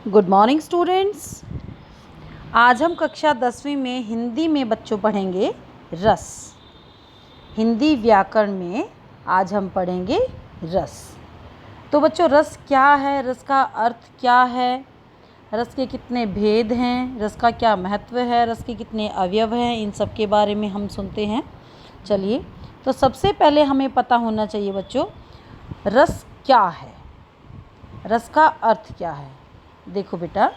Good morning students. आज हम कक्षा 10वीं में हिंदी में बच्चों पढ़ेंगे रस। हिंदी व्याकरण में आज हम पढ़ेंगे रस। तो बच्चों, रस क्या है, रस का अर्थ क्या है, रस के कितने भेद हैं, रस का क्या महत्व है, रस के कितने अवयव हैं, इन सब के बारे में हम सुनते हैं। चलिए, तो सबसे पहले हमें पता होना चाहिए बच्चों, रस क्या है, रस का अर्थ क्या है। देखो बेटा,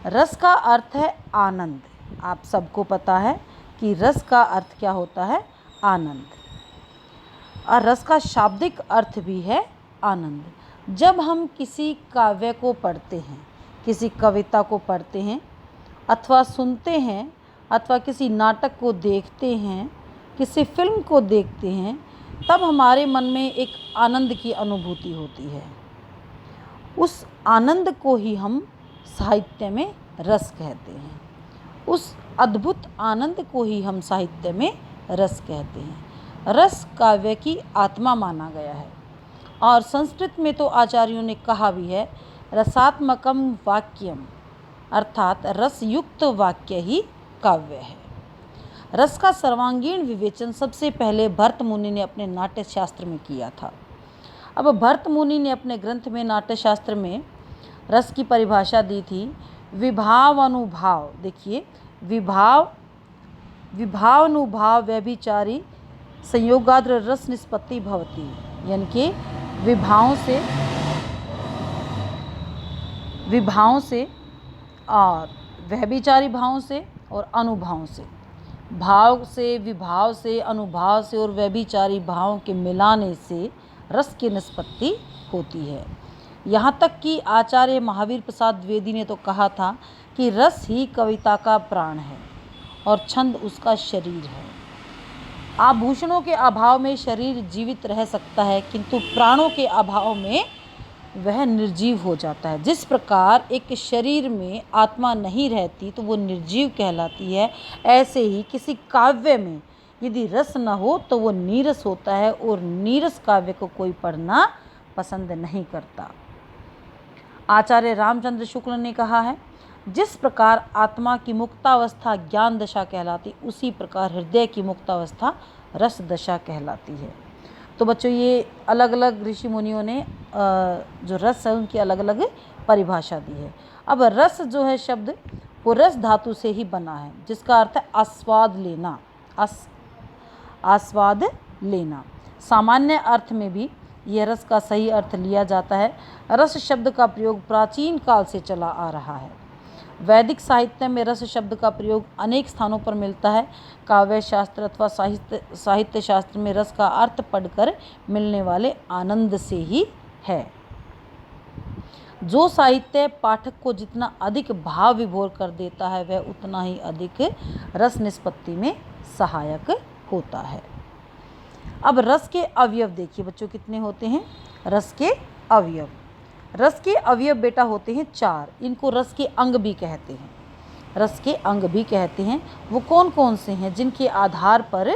रस का अर्थ है आनंद। आप सबको पता है कि रस का अर्थ क्या होता है, आनंद। और रस का शाब्दिक अर्थ भी है आनंद। जब हम किसी काव्य को पढ़ते हैं, किसी कविता को पढ़ते हैं अथवा सुनते हैं, अथवा किसी नाटक को देखते हैं, किसी फिल्म को देखते हैं, तब हमारे मन में एक आनंद की अनुभूति होती है। उस आनंद को ही हम साहित्य में रस कहते हैं। उस अद्भुत आनंद को ही हम साहित्य में रस कहते हैं। रस काव्य की आत्मा माना गया है। और संस्कृत में तो आचार्यों ने कहा भी है, रसात्मकम वाक्यम, अर्थात रसयुक्त वाक्य ही काव्य है। रस का सर्वांगीण विवेचन सबसे पहले भरत मुनि ने अपने नाट्य शास्त्र में किया था। अब भरत मुनि ने अपने ग्रंथ में नाट्य शास्त्र में रस की परिभाषा दी थी, विभाव अनुभाव। देखिए, विभावानुभाव व्यभिचारी संयोगाद्र रस निष्पत्ति भवती, यानी कि विभावों से और व्यभिचारी भावों से और अनुभावों से, भाव से, विभाव से, अनुभाव से और व्यभिचारी भावों के मिलाने से रस की निष्पत्ति होती है। यहाँ तक कि आचार्य महावीर प्रसाद द्विवेदी ने तो कहा था कि रस ही कविता का प्राण है और छंद उसका शरीर है। आभूषणों के अभाव में शरीर जीवित रह सकता है, किंतु प्राणों के अभाव में वह निर्जीव हो जाता है। जिस प्रकार एक शरीर में आत्मा नहीं रहती तो वो निर्जीव कहलाती है, ऐसे ही किसी काव्य में यदि रस न हो तो वो नीरस होता है, और नीरस काव्य को कोई पढ़ना पसंद नहीं करता। आचार्य रामचंद्र शुक्ल ने कहा है, जिस प्रकार आत्मा की मुक्तावस्था ज्ञान दशा कहलाती, उसी प्रकार हृदय की मुक्तावस्था रस दशा कहलाती है। तो बच्चों, ये अलग अलग ऋषि मुनियों ने जो रस है उनकी अलग अलग परिभाषा दी है। अब रस जो है शब्द, वो रस धातु से ही बना है, जिसका अर्थ है आस्वाद लेना। आस्वाद लेना। सामान्य अर्थ में भी यह रस का सही अर्थ लिया जाता है। रस शब्द का प्रयोग प्राचीन काल से चला आ रहा है। वैदिक साहित्य में रस शब्द का प्रयोग अनेक स्थानों पर मिलता है। काव्य शास्त्र अथवा साहित्य शास्त्र में रस का अर्थ पढ़कर मिलने वाले आनंद से ही है। जो साहित्य पाठक को जितना अधिक भाव विभोर कर देता है, वह उतना ही अधिक रस निष्पत्ति में सहायक होता है। अब रस के अवयव देखिए बच्चों, कितने होते हैं रस के अवयव। रस के अवयव बेटा होते हैं 4। इनको रस के अंग भी कहते हैं। रस के अंग भी कहते हैं। वो कौन कौन से हैं जिनके आधार पर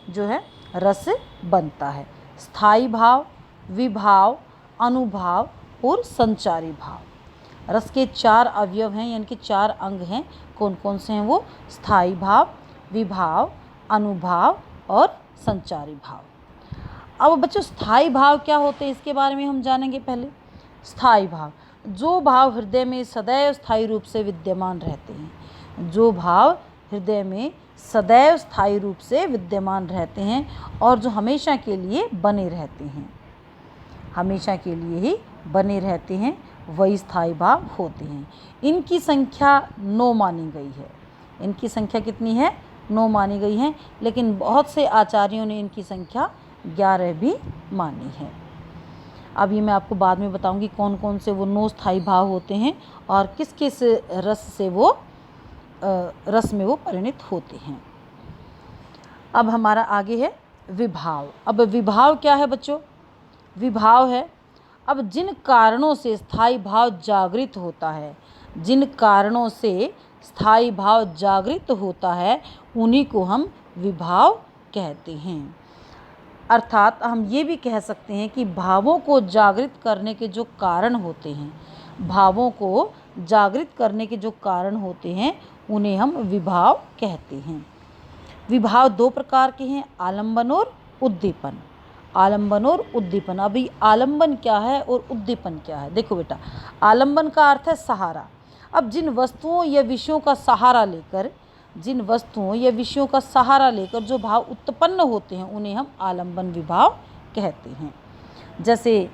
जो है रस बनता है? स्थायी भाव, विभाव, अनुभाव और संचारी भाव। रस के 4 अवयव हैं, यानी कि 4 अंग हैं। कौन कौन से हैं वो? स्थायी भाव, विभाव, अनुभाव और संचारी भाव। अब बच्चों, स्थायी भाव क्या होते हैं इसके बारे में हम जानेंगे। पहले स्थायी भाव, जो भाव हृदय में सदैव स्थायी रूप से विद्यमान रहते हैं। जो भाव हृदय में सदैव स्थायी रूप से विद्यमान रहते हैं और जो हमेशा के लिए बने रहते हैं, हमेशा के लिए ही बने रहते हैं, वही स्थायी भाव होते हैं। इनकी संख्या 9 मानी गई है। इनकी संख्या कितनी है? 9 मानी गई है, लेकिन बहुत से आचार्यों ने इनकी संख्या 11 भी मानी है। अब ये मैं आपको बाद में बताऊंगी कौन कौन से वो 9 स्थायी भाव होते हैं और किस किस रस से वो रस में वो परिणत होते हैं। अब हमारा आगे है विभाव। अब विभाव क्या है बच्चों? विभाव है, अब जिन कारणों से स्थायी भाव जागृत होता है, जिन कारणों से स्थायी भाव जागृत होता है, उन्हीं को हम विभाव कहते हैं। अर्थात हम ये भी कह सकते हैं कि भावों को जागृत करने के जो कारण होते हैं, भावों को जागृत करने के जो कारण होते हैं उन्हें हम विभाव कहते हैं। विभाव दो प्रकार के हैं, आलंबन और उद्दीपन। आलंबन और उद्दीपन। अभी आलंबन क्या है और उद्दीपन क्या है? देखो बेटा, आलंबन का अर्थ है सहारा। अब जिन वस्तुओं या विषयों का सहारा लेकर जो भाव उत्पन्न होते हैं उन्हें हम आलंबन विभाव कहते हैं। जैसे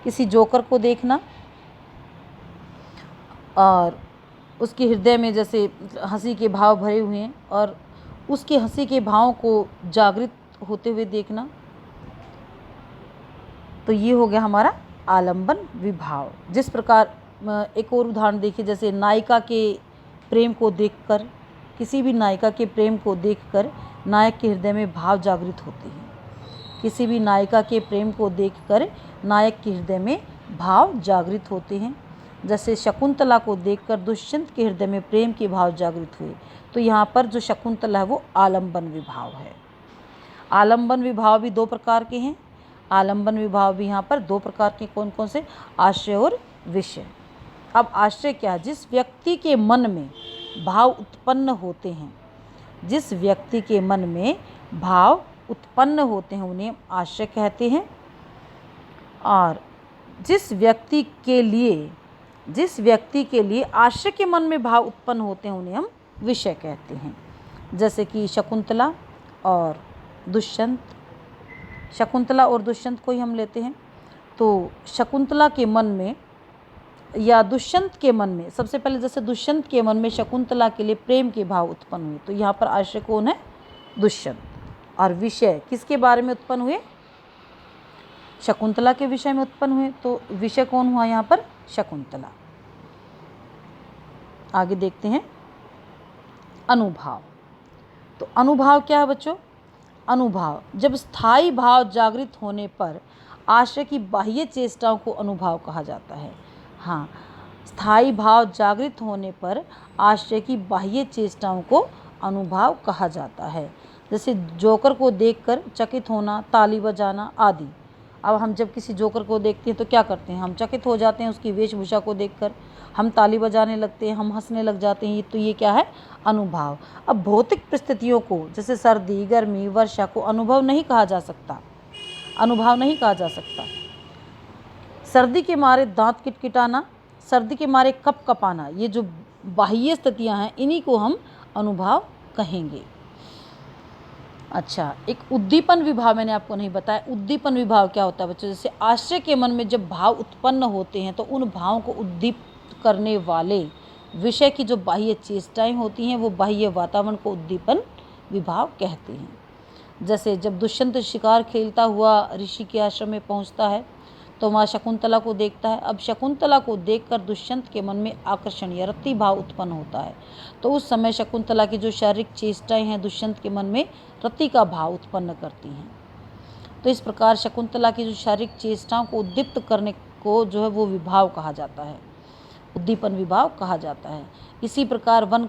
किसी जोकर को देखना और उसके हृदय में जैसे हंसी के भाव भरे हुए हैं और उसके हंसी के भावों को जागृत होते हुए देखना, तो ये हो गया हमारा आलंबन विभाव। जिस प्रकार एक और उदाहरण देखिए, जैसे नायिका के प्रेम को देखकर, किसी भी नायिका के प्रेम को देखकर नायक के हृदय में भाव जागृत होते हैं। किसी भी नायिका के प्रेम को देखकर नायक के हृदय में भाव जागृत होते हैं। जैसे शकुंतला को देखकर दुष्यंत के हृदय में प्रेम के भाव जागृत हुए, तो यहाँ पर जो शकुंतला है वो आलंबन विभाव है। आलंबन विभाव भी दो प्रकार के हैं। आलंबन विभाव भी यहाँ पर दो प्रकार के, कौन कौन से? आश्रय और विषय। अब आश्रय क्या है? जिस व्यक्ति के मन में भाव उत्पन्न होते हैं, जिस व्यक्ति के मन में भाव उत्पन्न होते हैं उन्हें आश्रय कहते हैं। और जिस व्यक्ति के लिए आश्रय के मन में भाव उत्पन्न होते हैं उन्हें हम विषय कहते हैं। जैसे कि शकुंतला और दुष्यंत को ही हम लेते हैं, तो शकुंतला के मन में या दुष्यंत के मन में, सबसे पहले जैसे दुष्यंत के मन में शकुंतला के लिए प्रेम के भाव उत्पन्न हुए, तो यहाँ पर आश्रय कौन है? दुष्यंत। और विषय किसके बारे में उत्पन्न हुए? शकुंतला के विषय में उत्पन्न हुए, तो विषय कौन हुआ यहाँ पर? शकुंतला। आगे देखते हैं अनुभाव। तो अनुभाव क्या है बच्चों? अनुभाव, जब स्थायी भाव जागृत होने पर आश्रय की बाह्य चेष्टाओं को अनुभाव कहा जाता है। हाँ, स्थायी भाव जागृत होने पर आश्रय की बाह्य चेष्टाओं को अनुभाव कहा जाता है। जैसे जोकर को देखकर चकित होना, ताली बजाना आदि। अब हम जब किसी जोकर को देखते हैं तो क्या करते हैं? हम चकित हो जाते हैं उसकी वेशभूषा को देखकर, हम ताली बजाने लगते हैं, हम हंसने लग जाते हैं। तो ये क्या है? अनुभाव। अब भौतिक परिस्थितियों को, जैसे सर्दी, गर्मी, वर्षा को अनुभाव नहीं कहा जा सकता। सर्दी के मारे दांत किटकिटाना, सर्दी के मारे कपकपाना, ये जो बाह्य स्थितियाँ हैं इन्हीं को हम अनुभाव कहेंगे। अच्छा, एक उद्दीपन विभाव मैंने आपको नहीं बताया। उद्दीपन विभाव क्या होता है बच्चों? जैसे आश्रय के मन में जब भाव उत्पन्न होते हैं तो उन भावों को उद्दीपित करने वाले विषय की जो बाह्य चेष्टाएं होती हैं वो बाह्य वातावरण को उद्दीपन विभाव कहते हैं। जैसे जब दुष्यंत शिकार खेलता हुआ ऋषि के आश्रम में पहुंचता है तो वहाँ शकुंतला को देखता है। अब शकुंतला को देखकर दुष्यंत के मन में आकर्षण या रति भाव उत्पन्न होता है, तो उस समय शकुंतला की जो शारीरिक चेष्टाएं हैं दुष्यंत के मन में रति का भाव उत्पन्न करती हैं। तो इस प्रकार शकुंतला की जो शारीरिक चेष्टाओं को उद्दीप्त करने को जो है वो विभाव कहा जाता है, उद्दीपन विभाव कहा जाता है। इसी प्रकार वन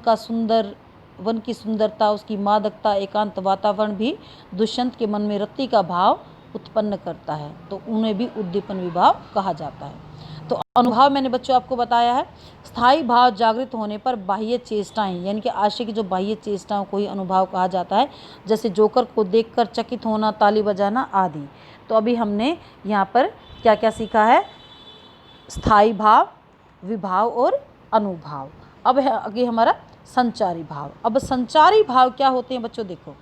की सुंदरता, उसकी मादकता, एकांत वातावरण भी दुष्यंत के मन में रति का भाव उत्पन्न करता है, तो उन्हें भी उद्दीपन विभाव कहा जाता है। तो अनुभाव मैंने बच्चों आपको बताया है, स्थायी भाव जागृत होने पर बाह्य चेष्टाएं यानी कि आश्रय की जो बाह्य चेष्टाओं को ही अनुभाव कहा जाता है। जैसे जोकर को देखकर चकित होना, ताली बजाना आदि। तो अभी हमने यहाँ पर क्या क्या सीखा है? स्थायी भाव, विभाव और अनुभाव। अब है आगे हमारा संचारी भाव। अब संचारी भाव क्या होते हैं बच्चों? देखो,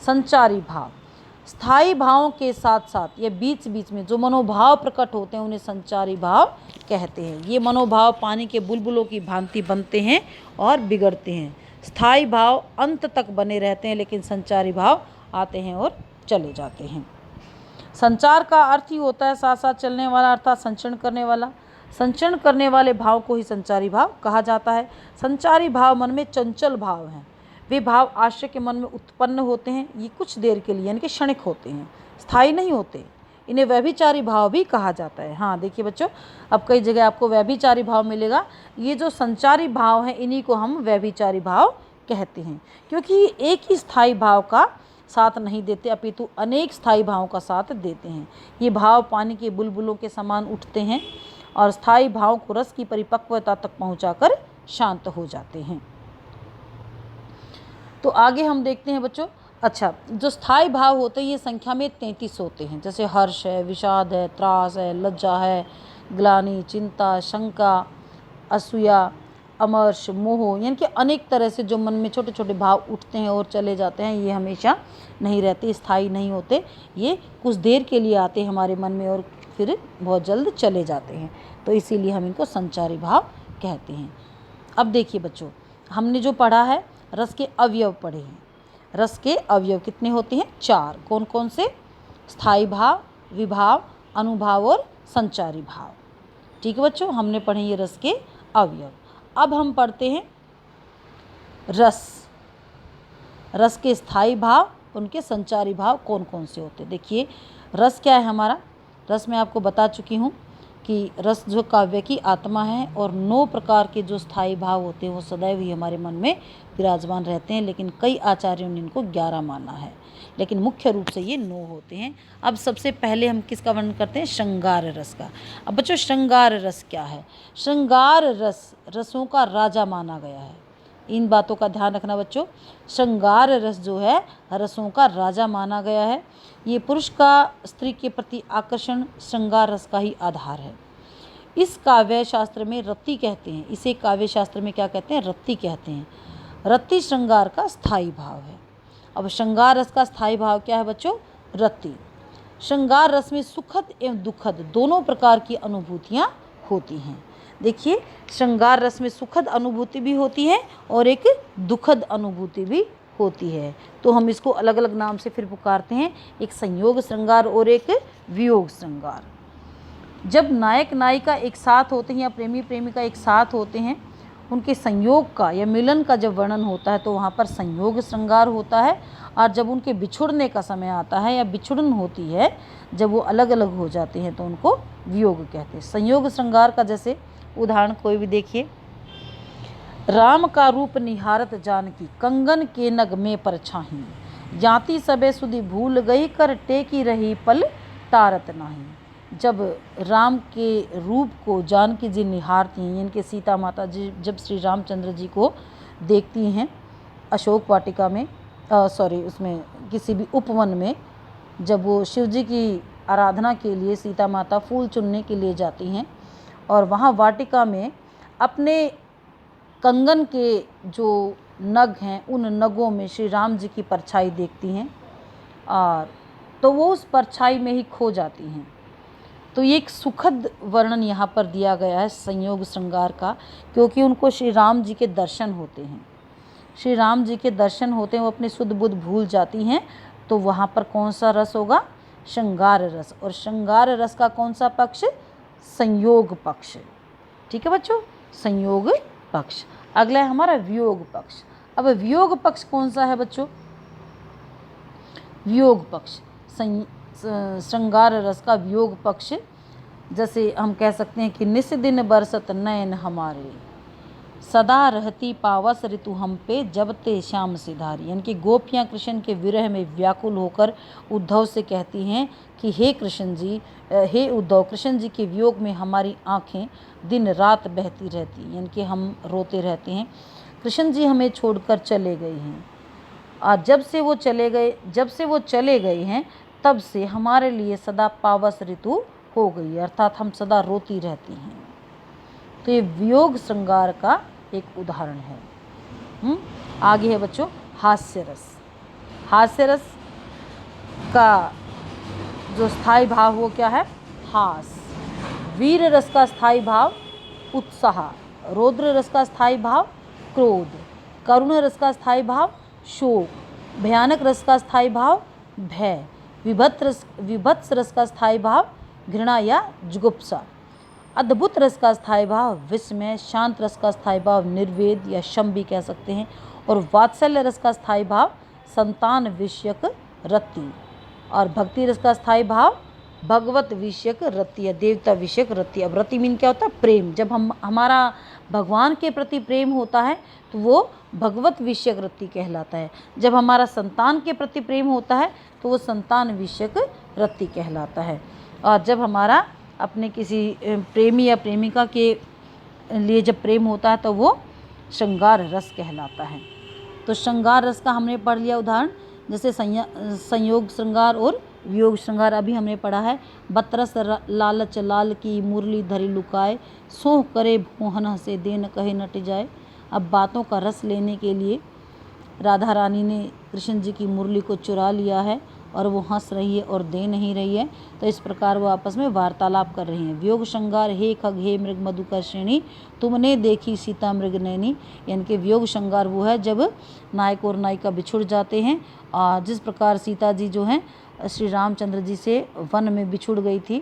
संचारी भाव स्थायी भावों के साथ साथ ये बीच बीच में जो मनोभाव प्रकट होते हैं उन्हें संचारी भाव कहते हैं। ये मनोभाव पानी के बुलबुलों की भांति बनते हैं और बिगड़ते हैं। स्थायी भाव अंत तक बने रहते हैं, लेकिन संचारी भाव आते हैं और चले जाते हैं। संचार का अर्थ ही होता है साथ साथ चलने वाला, अर्थात संचरण करने वाला। संचरण करने वाले भाव को ही संचारी भाव कहा जाता है। संचारी भाव मन में चंचल भाव हैं। वे भाव आश्रय के मन में उत्पन्न होते हैं। ये कुछ देर के लिए यानी कि क्षणिक होते हैं, स्थायी नहीं होते। इन्हें व्यभिचारी भाव भी कहा जाता है। हाँ देखिए बच्चों, अब कई जगह आपको व्यभिचारी भाव मिलेगा। ये जो संचारी भाव हैं इन्हीं को हम व्यभिचारी भाव कहते हैं, क्योंकि एक ही स्थायी भाव का साथ नहीं देते, अपितु अनेक स्थायी भावों का साथ देते हैं। ये भाव पानी के बुलबुलों के समान उठते हैं और स्थायी भाव को रस की परिपक्वता तक पहुंचाकर शांत हो जाते हैं। तो आगे हम देखते हैं बच्चों। अच्छा, जो स्थायी भाव होते हैं ये संख्या में 33 होते हैं, जैसे हर्ष है, विषाद है, त्रास है, लज्जा है, ग्लानि, चिंता, शंका, असूया, अमर्ष, मोह, यानी कि अनेक तरह से जो मन में छोटे छोटे भाव उठते हैं और चले जाते हैं, ये हमेशा नहीं रहते, स्थायी नहीं होते। ये कुछ देर के लिए आते हैं हमारे मन में और फिर बहुत जल्द चले जाते हैं, तो इसीलिए हम इनको संचारी भाव कहते हैं। अब देखिए बच्चों, हमने जो पढ़ा है रस के अवयव पढ़े हैं। रस के अवयव कितने होते हैं? 4। कौन कौन से? स्थायी भाव, विभाव, अनुभाव और संचारी भाव। ठीक है बच्चों, हमने पढ़े ये रस के अवयव। अब हम पढ़ते हैं रस। रस के स्थायी भाव, उनके संचारी भाव कौन कौन से होते हैं। देखिए रस क्या है हमारा? रस मैं आपको बता चुकी हूँ कि रस जो काव्य की आत्मा है और 9 प्रकार के जो स्थायी भाव होते हैं वो सदैव ही हमारे मन में विराजमान रहते हैं, लेकिन कई आचार्यों ने इनको 11 माना है, लेकिन मुख्य रूप से ये 9 होते हैं। अब सबसे पहले हम किसका वर्णन करते हैं? श्रृंगार रस का। अब बच्चों श्रृंगार रस क्या है? श्रृंगार रस रसों का राजा माना गया है। इन बातों का ध्यान रखना बच्चों। श्रृंगार रस जो है रसों का राजा माना गया है। ये पुरुष का स्त्री के प्रति आकर्षण श्रृंगार रस का ही आधार है। इस काव्य शास्त्र में रति कहते हैं, इसे काव्य शास्त्र में क्या कहते हैं? रति कहते हैं। रति श्रृंगार का स्थायी भाव है। अब श्रृंगार रस का स्थायी भाव क्या है बच्चों? रति। श्रृंगार रस में सुखद एवं दुखद दोनों प्रकार की अनुभूतियाँ होती हैं। देखिए श्रृंगार रस में सुखद अनुभूति भी होती है और एक दुखद अनुभूति भी होती है, तो हम इसको अलग अलग नाम से फिर पुकारते हैं, एक संयोग श्रृंगार और एक वियोग श्रृंगार। जब नायक नायिका एक साथ होते हैं या प्रेमी प्रेमिका एक साथ होते हैं, उनके संयोग का या मिलन का जब वर्णन होता है तो वहाँ पर संयोग श्रृंगार होता है, और जब उनके बिछुड़ने का समय आता है या बिछुड़न होती है, जब वो अलग अलग हो जाते हैं तो उनको वियोग कहते हैं। संयोग श्रृंगार का जैसे उदाहरण कोई भी देखिए। राम का रूप निहारत जानकी, कंगन के नग में परछाही, जाति सबे सुधि भूल गई, कर टेकी रही पल तारत नाही। जब राम के रूप को जानकी जी निहारती हैं, इनके सीता माता जी जब श्री रामचंद्र जी को देखती हैं अशोक वाटिका में, उसमें किसी भी उपवन में, जब वो शिव जी की आराधना के लिए सीता माता फूल चुनने के लिए जाती हैं और वहाँ वाटिका में अपने कंगन के जो नग हैं उन नगों में श्री राम जी की परछाई देखती हैं, और तो वो उस परछाई में ही खो जाती हैं। तो ये एक सुखद वर्णन यहाँ पर दिया गया है संयोग श्रृंगार का, क्योंकि उनको श्री राम जी के दर्शन होते हैं। श्री राम जी के दर्शन होते हैं, वो अपनी शुद्ध बुद्ध भूल जाती हैं, तो वहाँ पर कौन सा रस होगा? श्रृंगार रस। और श्रृंगार रस का कौन सा पक्ष? संयोग पक्ष। ठीक है बच्चों, संयोग पक्ष। अगला है हमारा वियोग पक्ष। अब वियोग पक्ष कौन सा है बच्चों? वियोग पक्ष, श्रृंगार रस का वियोग पक्ष, जैसे हम कह सकते हैं कि निस दिन बरसत नयन हमारे, सदा रहती पावस ऋतु हम पे, जब ते श्याम सिधारी। यानी कि गोपियाँ कृष्ण के विरह में व्याकुल होकर उद्धव से कहती हैं कि हे कृष्ण जी, हे उद्धव, कृष्ण जी के वियोग में हमारी आँखें दिन रात बहती रहती, यानी कि हम रोते रहते हैं। कृष्ण जी हमें छोड़कर चले गए हैं, और जब से वो चले गए हैं तब से हमारे लिए सदा पावस ऋतु हो गई, अर्थात हम सदा रोती रहती हैं। तो ये वियोग श्रृंगार का एक उदाहरण है। आगे है बच्चों हास्य रस। हास्य रस का जो स्थायी भाव वो क्या है? हास। वीर रस का स्थायी भाव उत्साह, रौद्र रस का स्थायी भाव क्रोध, करुण रस का स्थायी भाव शोक, भयानक रस का स्थायी भाव भय, विभत्स रस का स्थायी भाव घृणा या जुगुप्सा, अद्भुत रस का स्थायी भाव विस्मय, शांत रस का स्थायी भाव निर्वेद या शम भी कह सकते हैं, और वात्सल्य रस का स्थायी भाव संतान विषयक रति, और भक्ति रस का स्थायी भाव भगवत विषयक रति या देवता विषयक रति। अब रति मीन क्या होता है? प्रेम। जब हमारा भगवान के प्रति प्रेम होता है तो वो भगवत विषयक रति कहलाता है। जब हमारा संतान के प्रति प्रेम होता है तो वो संतान विषयक रति कहलाता है। और जब हमारा अपने किसी प्रेमी या प्रेमिका के लिए जब प्रेम होता है तो वो श्रृंगार रस कहलाता है। तो श्रृंगार रस का हमने पढ़ लिया उदाहरण, जैसे संयोग श्रृंगार और वियोग श्रृंगार अभी हमने पढ़ा है। बतरस लालच लाल की मुरली धरी लुकाए, सोह करे मोहन हंसे दे न कहे नट जाए। अब बातों का रस लेने के लिए राधा रानी ने कृष्ण जी की मुरली को चुरा लिया है और वो हंस रही है और दे नहीं रही है, तो इस प्रकार वो आपस में वार्तालाप कर रही हैं। वियोग श्रृंगार हे खग हे मृग मधुकर श्रेणी, तुमने देखी सीता मृग नैनी। यानी कि वियोग श्रृंगार वो है जब नायक और नायिका बिछुड़ जाते हैं। जिस प्रकार सीता जी जो हैं श्री रामचंद्र जी से वन में बिछुड़ गई थी,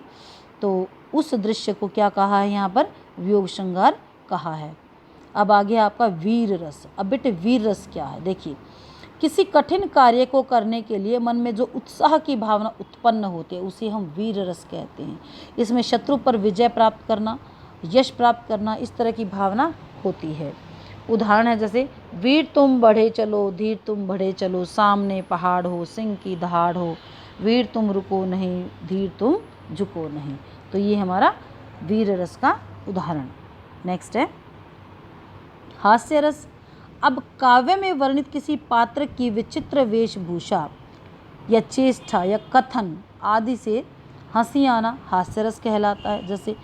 तो उस दृश्य को क्या कहा है यहाँ पर? वियोग श्रृंगार कहा है। अब आगे आपका वीर रस। अब बेटे वीर रस क्या है? देखिए, किसी कठिन कार्य को करने के लिए मन में जो उत्साह की भावना उत्पन्न होती है उसे हम वीर रस कहते हैं। इसमें शत्रु पर विजय प्राप्त करना, यश प्राप्त करना, इस तरह की भावना होती है। उदाहरण है जैसे वीर तुम बढ़े चलो, धीर तुम बढ़े चलो, सामने पहाड़ हो, सिंह की दहाड़ हो, वीर तुम रुको नहीं, धीर तुम झुको नहीं। तो ये हमारा वीर रस का उदाहरण। नेक्स्ट है हास्य रस। अब काव्य में वर्णित किसी पात्र की विचित्र वेशभूषा या चेष्टा या कथन आदि से हंसी आना हास्य रस कहलाता है। जैसे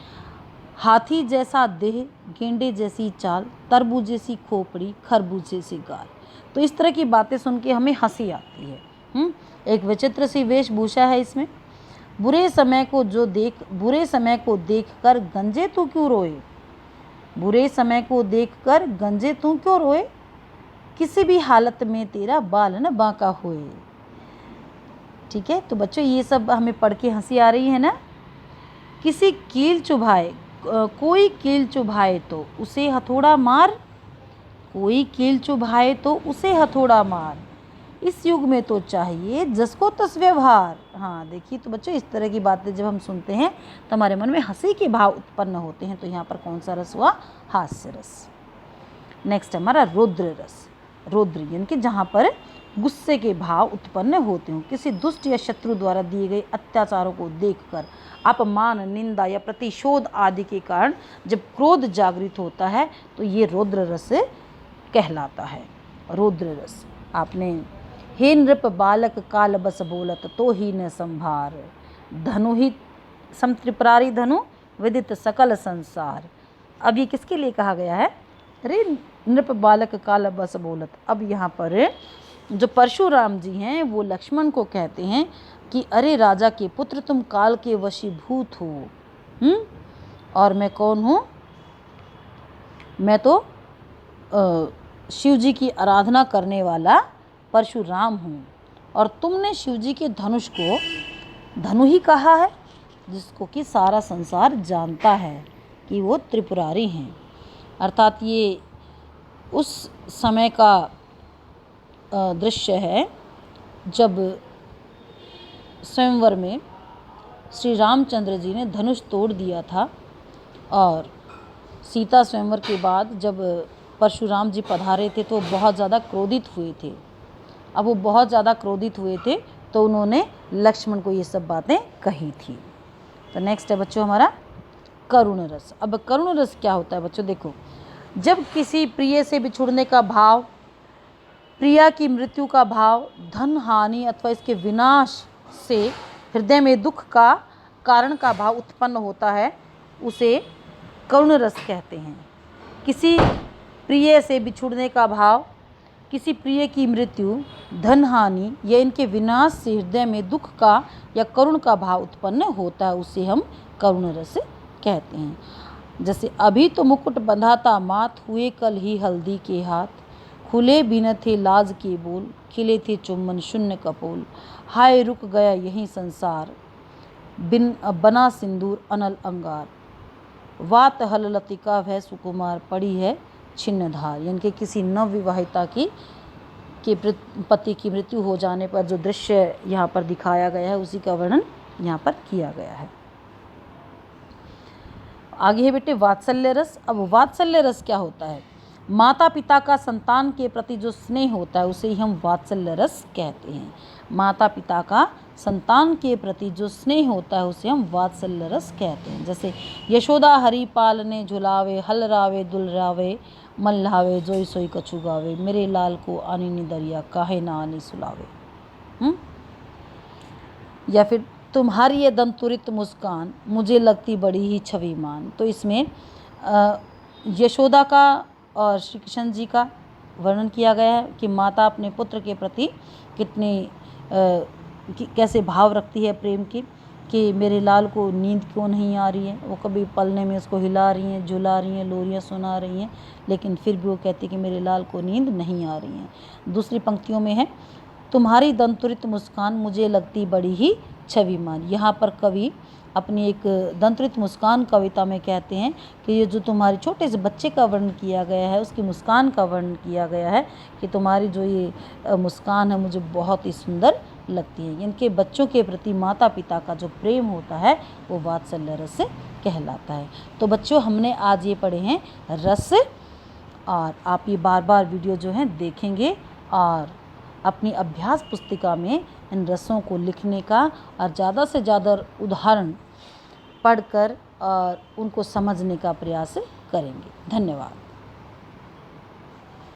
हाथी जैसा देह, गेंडे जैसी चाल, तरबूज जैसी खोपड़ी, खरबूज जैसी गाल। तो इस तरह की बातें सुन के हमें हंसी आती है। एक विचित्र सी वेशभूषा है इसमें। बुरे समय को देखकर गंजे तू क्यों रोए, बुरे समय को देखकर गंजे तू क्यों रोए, किसी भी हालत में तेरा बाल न बांका होए। ठीक है, तो बच्चों ये सब हमें पढ़ के हंसी आ रही है ना। किसी कील चुभाए, कोई कील चुभाए तो उसे हथौड़ा मार, कोई कील चुभाए तो उसे हथौड़ा मार, इस युग में तो चाहिए जसको तस व्यवहार। हाँ देखिए, तो बच्चों इस तरह की बातें जब हम सुनते हैं तो हमारे मन में हंसी के भाव उत्पन्न होते हैं। तो यहाँ पर कौन सा रस हुआ? हास्य रस। नेक्स्ट हमारा रौद्र रस। रौद्र यानी कि जहाँ पर गुस्से के भाव उत्पन्न होते हों। किसी दुष्ट या शत्रु द्वारा दिए गए अत्याचारों को देखकर अपमान, निंदा या प्रतिशोध आदि के कारण जब क्रोध जागृत होता है तो ये रौद्र रस कहलाता है। रौद्र रस। आपने हे नृप बालक काल बस बोलत तो ही न संभार, धनु ही समत्रिपुरारी धनु विदित सकल संसार। अब ये किसके लिए कहा गया है? अरे नृप बालक काल बस बोलत। अब यहाँ पर जो परशुराम जी हैं वो लक्ष्मण को कहते हैं कि अरे राजा के पुत्र, तुम काल के वशीभूत हो। और मैं कौन हूँ? मैं तो शिव जी की आराधना करने वाला परशुराम हूँ। और तुमने शिव जी के धनुष को धनु ही कहा है, जिसको कि सारा संसार जानता है कि वो त्रिपुरारी हैं। अर्थात ये उस समय का दृश्य है जब स्वयंवर में श्री रामचंद्र जी ने धनुष तोड़ दिया था। और सीता स्वयंवर के बाद जब परशुराम जी पधारे थे तो बहुत ज़्यादा क्रोधित हुए थे। अब वो बहुत ज़्यादा क्रोधित हुए थे तो उन्होंने लक्ष्मण को ये सब बातें कही थी। तो नेक्स्ट है बच्चों हमारा करुण रस। अब करुण रस क्या होता है बच्चों? देखो, जब किसी प्रिय से बिछुड़ने का भाव, प्रिया की मृत्यु का भाव, धन हानि अथवा इसके विनाश से हृदय में दुख का कारण का भाव उत्पन्न होता है, उसे करुण रस कहते हैं। किसी प्रिय से बिछुड़ने का भाव, किसी प्रिय की मृत्यु, धन हानि या इनके विनाश से हृदय में दुख का या करुण का भाव उत्पन्न होता है, उसे हम करुण रस कहते हैं। जैसे अभी तो मुकुट बंधा था माथ, हुए कल ही हल्दी के हाथ, खुले भी न थे लाज के बोल, खिले थे चुम्बन शून्य कपोल, हाय रुक गया यही संसार, बिन बना सिंदूर अनल अंगार, वात हल लतिका भय सुकुमार, पड़ी है छिन्न धार। यानी कि किसी नवविवाहिता के पति की मृत्यु हो जाने पर जो दृश्य यहाँ पर दिखाया गया है उसी का वर्णन यहाँ पर किया गया है। आगे है बेटे वात्सल्य रस। अब वात्सल्य रस क्या होता है? माता पिता का संतान के प्रति जो स्नेह होता है उसे ही हम वात्सल्य रस कहते हैं। माता पिता का संतान के प्रति जो स्नेह होता है उसे हम वात्सल्य रस कहते हैं। जैसे यशोदा हरि पालने झुलावे, हलरावे दुलरावे, मल्हावे जोई सोई कछु गावे, मेरे लाल को आनी नी दरिया काहे ना आनी सुलावे। या फिर तुम्हारी ये दंतुरित मुस्कान मुझे लगती बड़ी ही छविमान। तो इसमें यशोदा का और श्री कृष्ण जी का वर्णन किया गया है कि माता अपने पुत्र के प्रति कितनी कैसे भाव रखती है प्रेम की, कि मेरे लाल को नींद क्यों नहीं आ रही है। वो कभी पलने में उसको हिला रही हैं, झुला रही हैं, लोरियाँ सुना रही हैं, लेकिन फिर भी वो कहती है कि मेरे लाल को नींद नहीं आ रही है। दूसरी पंक्तियों में है तुम्हारी दंतुरित मुस्कान मुझे लगती बड़ी ही छविमान। यहाँ पर कवि अपनी एक दंतुरित मुस्कान कविता में कहते हैं कि ये जो तुम्हारे छोटे से बच्चे का वर्णन किया गया है, उसकी मुस्कान का वर्णन किया गया है कि तुम्हारी जो ये मुस्कान है मुझे बहुत ही सुंदर लगती है। इनके बच्चों के प्रति माता पिता का जो प्रेम होता है वो वात्सल्य रस कहलाता है। तो बच्चों हमने आज ये पढ़े हैं रस, और आप ये बार बार वीडियो जो है देखेंगे और अपनी अभ्यास पुस्तिका में इन रसों को लिखने का और ज़्यादा से ज़्यादा उदाहरण पढ़कर और उनको समझने का प्रयास करेंगे। धन्यवाद।